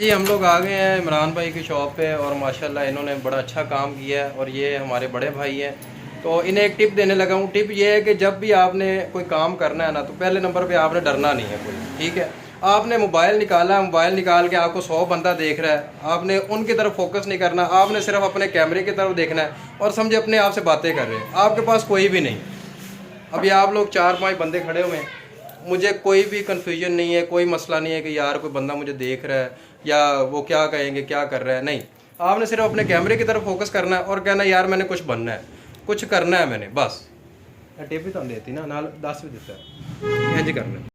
जी हम लोग आ गए हैं इमरान भाई की शॉप पे और माशाल्लाह इन्होंने बड़ा अच्छा काम किया है और ये हमारे बड़े भाई हैं। तो इन्हें एक टिप देने लगा हूँ। टिप ये है कि जब भी आपने कोई काम करना है ना, तो पहले नंबर पे आपने डरना नहीं है कोई, ठीक है। आपने मोबाइल निकाला, मोबाइल निकाल के आपको 100 बंदा देख रहा है, आपने उनकी तरफ फोकस नहीं करना, आपने सिर्फ अपने कैमरे की तरफ देखना है और समझे अपने आप से बातें कर रहे हैं। आपके पास कोई भी नहीं। अभी आप लोग 4-5 बंदे खड़े हुए हैं, मुझे कोई भी कन्फ्यूजन नहीं है, कोई मसला नहीं है कि यार कोई बंदा मुझे देख रहा है या वो क्या कहेंगे, क्या कर रहा है। नहीं, आपने सिर्फ अपने कैमरे की तरफ फोकस करना है और कहना यार मैंने कुछ बनना है, कुछ करना है मैंने, बस। टिप भी तो देती ना नाल 10 भी देता है, इंज करना।